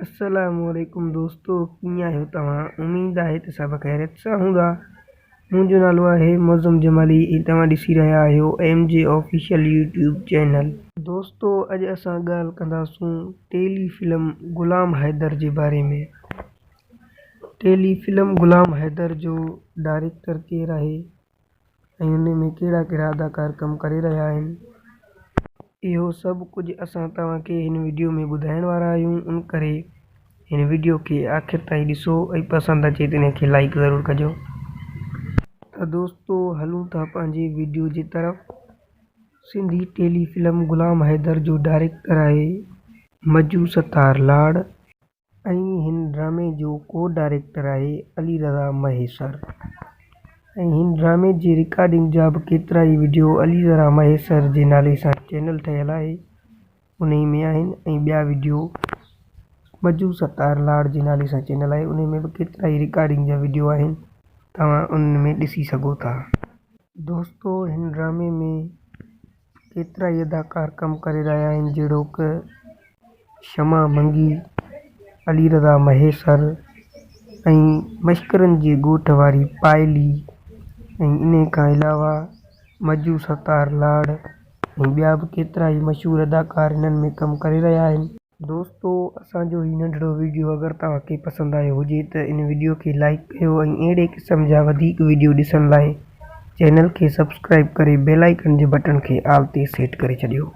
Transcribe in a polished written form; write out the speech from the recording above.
अस्सलामुअलैकुम दोस्तों, कीअं आहियो तव्हां? उम्मीद आहे त सभु ख़ैरियत सां हूंदा। मुंहिंजो नालो आहे मुअज़्ज़म जमाली ऐं तव्हां ॾिसी रहिया आहियो MJ ऑफिशियल यूट्यूब चैनल। दोस्तों, अॼु असां ॻाल्हि कंदासूं टेलीफिल्म ग़ुलाम हैदर जे बारे में। टेलीफिल्म ग़ुलाम हैदर जो डायरेक्टर केरु आहे ऐं हुन में कहिड़ा कहिड़ा अदाकार कमु करे रहिया आहिनि, इहो सभु कुझु असां तव्हांखे हिन वीडियो में ॿुधाइण वारा आहियूं। उन करे हिन वीडियो खे आख़िर ताईं ॾिसो ऐं पसंदि अचे त हिन खे लाइक ज़रूरु कजो। त दोस्तों, हलूं था पंहिंजे वीडियो जी तरफ़। सिंधी टेलीफिल्म ग़ुलाम हैदर जो डायरेक्टर आहे मजू सत्तार लाड़ ऐं हिन ड्रामे जो को डायरेक्टर आहे अली रज़ा महेसर। ऐं हिन ड्रामे जी रिकॉर्डिंग जा बि केतिरा ई वीडियो अली रज़ा महेसर जे नाले सां चैनल ठहियलु आहे, उन में आहिनि। ऐं ॿिया वीडियो मजू सत्तार लाड़ जे नाले सां चैनल आहे, उन में बि केतिरा ई रिकॉर्डिंग जा वीडियो आहिनि, तव्हां उन में ॾिसी सघो था। दोस्तों, हिन ड्रामे में केतिरा ई अदाकार कमु करे रहिया आहिनि, जहिड़ो कि शमा मंगी, अली रज़ा महेसर ऐं मश्करनि जे ॻोठ वारी पायली, ऐं इन खां अलावा मजू सत्तार लाड़ ऐं ॿिया बि केतिरा ई मशहूरु अदाकार हिननि में कमु करे रहिया आहिनि। दोस्तों, असांजो हीउ नंढिड़ो वीडियो अगरि तव्हांखे पसंदि आयो हुजे त इन वीडियो खे लाइक कयो ऐं अहिड़े क़िस्म जा वधीक वीडियो ॾिसण लाइ चैनल खे सब्सक्राइब करे बेल आइकन जे बटन खे ऑल ते सेट करे छॾियो।